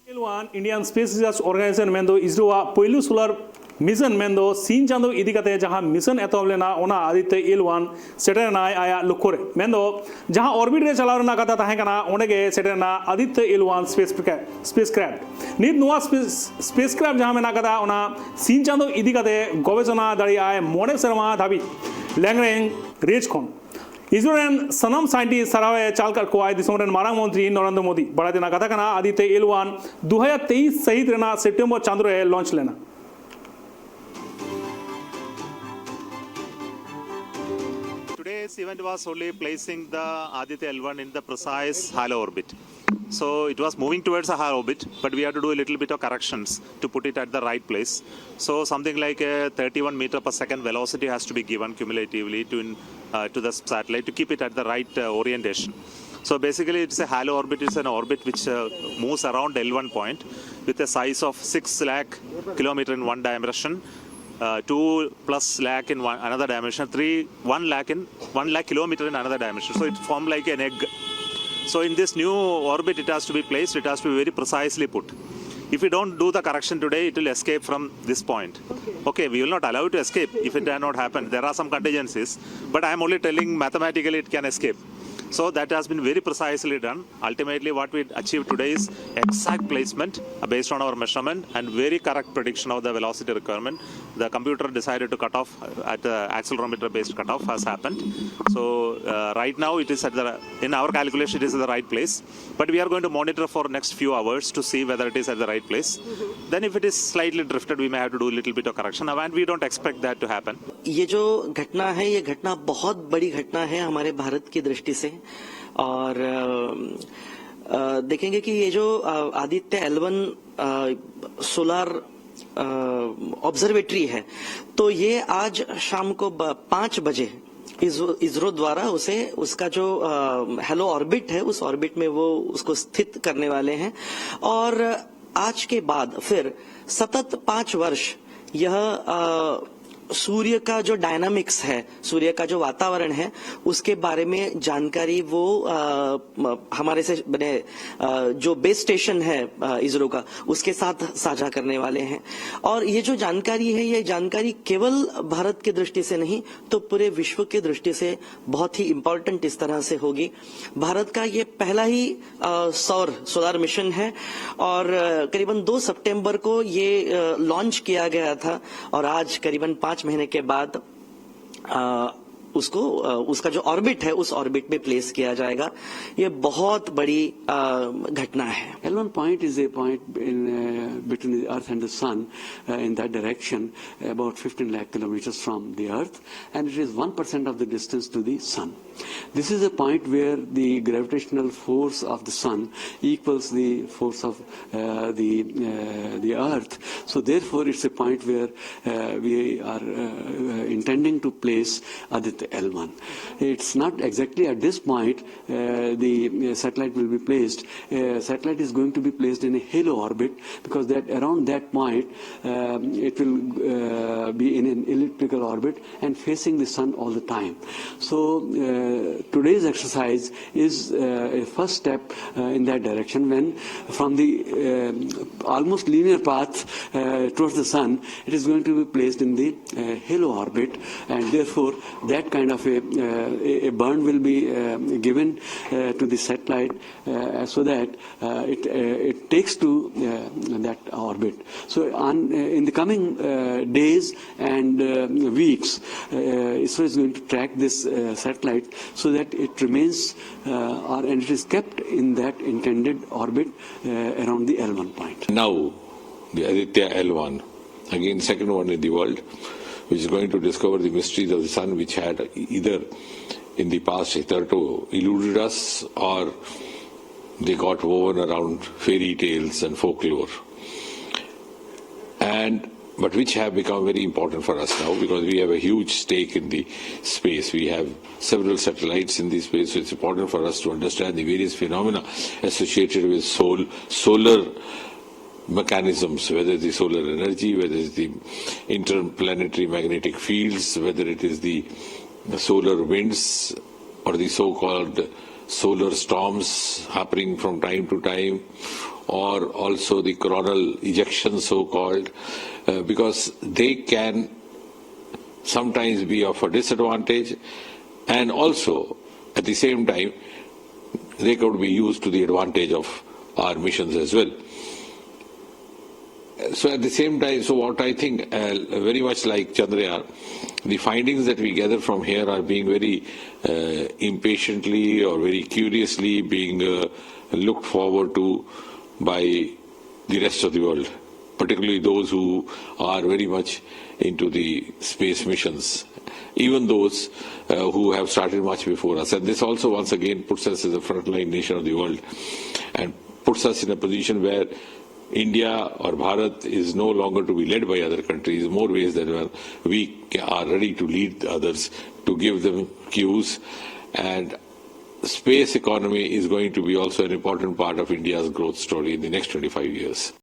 L1 Indian Space Research Organization mendo ISRO a poilu solar mission mendo sin chando idi kate jaha mission etob lena ona aditya L1 setter na aya lukkore mendo jaha orbit re chalaw rena kata tahe kana onde ge setter na aditya L1 spacecraft nit noa spacecraft jaha mena kata ona sin chando idi kate gobechona dari ay mone serma dhabi long range range khon ISRO ren sanam scientist sarawe chalkar ko ay disong ren marang montri Narendra Modi badate na kata kana aditya L1 2023 sahit rena September chandro e launch lena. Today's event was only placing the Aditya L1 in the precise halo orbit. So it was moving towards a halo orbit, but we had to do a little bit of corrections to put it at the right place. So something like a 31 meter per second velocity has to be given cumulatively to the satellite to keep it at the right orientation. So basically it's a halo orbit. It's an orbit which moves around L1 point with a size of 6 lakh kilometer in one dimension. 2+ lakh in another dimension, 1 lakh kilometer in another dimension. So it formed like an egg. So in this new orbit, it has to be placed. It has to be very precisely put. If we don't do the correction today, it will escape from this point. Okay, we will not allow it to escape if it dare not happen. There are some contingencies, but I am only telling mathematically it can escape. So that has been very precisely done. Ultimately, what we achieved today is exact placement based on our measurement and very correct prediction of the velocity requirement. The computer decided to cut off at the accelerometer-based cutoff has happened. So right now, it is in our calculation, it is at the right place. But we are going to monitor for next few hours to see whether it is at the right place. Then if it is slightly drifted, we may have to do a little bit of correction. And we don't expect that to happen. ये जो घटना है, ये घटना बहुत बड़ी घटना है हमारे भारत की दृष्टि से और देखेंगे कि ये जो आदित्य L1 सोलर ऑब्जर्वेटरी है तो ये आज शाम को 5 बजे इसरो द्वारा उसका जो हेलो ऑर्बिट है उस ऑर्बिट में वो उसको स्थित करने वाले हैं और आज के बाद फिर सतत 5 वर्ष यह सूर्य का जो डायनामिक्स है, सूर्य का जो वातावरण है, उसके बारे में जानकारी वो हमारे से बने जो बेस स्टेशन है इसरो का उसके साथ साझा करने वाले हैं और ये जो जानकारी है ये जानकारी केवल भारत की दृष्टि से नहीं तो पूरे विश्व की दृष्टि से बहुत ही इम्पोर्टेंट इस तरह से होगी। भारत का ये पहला ही सोलर मिशन है और करीबन 2 सितंबर को ये लॉन्च किया गया था और आज करीबन 5 महीने के बाद उसका जो ऑर्बिट है उस ऑर्बिट में प्लेस किया जाएगा। ये बहुत बड़ी घटना है। L1 point is a point in between the Earth and the Sun in that direction, about 15 lakh kilometers from the Earth, and it is 1% of the distance to the Sun. This is a point where the gravitational force of the Sun equals the force of the Earth. So therefore, it's a point where we are intending to place Aditya L1. It's not exactly at this point the satellite will be placed. Satellite is going to be placed in a halo orbit because that around that point it will be in an elliptical orbit and facing the Sun all the time. So today's exercise is a first step in that direction when from the almost linear path towards the Sun it is going to be placed in the halo orbit and therefore that kind of a burn will be given to the satellite so that it takes to that orbit. So in the coming days and weeks ISRO is going to track this satellite so that it remains and it is kept in that intended orbit around the L1 point. Now the Aditya L1, again second one in the world, which is going to discover the mysteries of the Sun, which had either in the past hitherto eluded us or they got woven around fairy tales and folklore, but which have become very important for us now because we have a huge stake in the space. We have several satellites in the space, so it's important for us to understand the various phenomena associated with solar mechanisms, whether it is solar energy, whether it is the interplanetary magnetic fields, whether it is the solar winds or the so-called solar storms happening from time to time, or also the coronal ejection, so-called, because they can sometimes be of a disadvantage, and also at the same time they could be used to the advantage of our missions as well. So at the same time, so what I think, very much like Chandrayaan, the findings that we gather from here are being very impatiently or very curiously being looked forward to by the rest of the world, particularly those who are very much into the space missions, even those who have started much before us. And this also once again puts us as a frontline nation of the world and puts us in a position where India or Bharat is no longer to be led by other countries, in more ways than we are ready to lead others, to give them cues. And space economy is going to be also an important part of India's growth story in the next 25 years.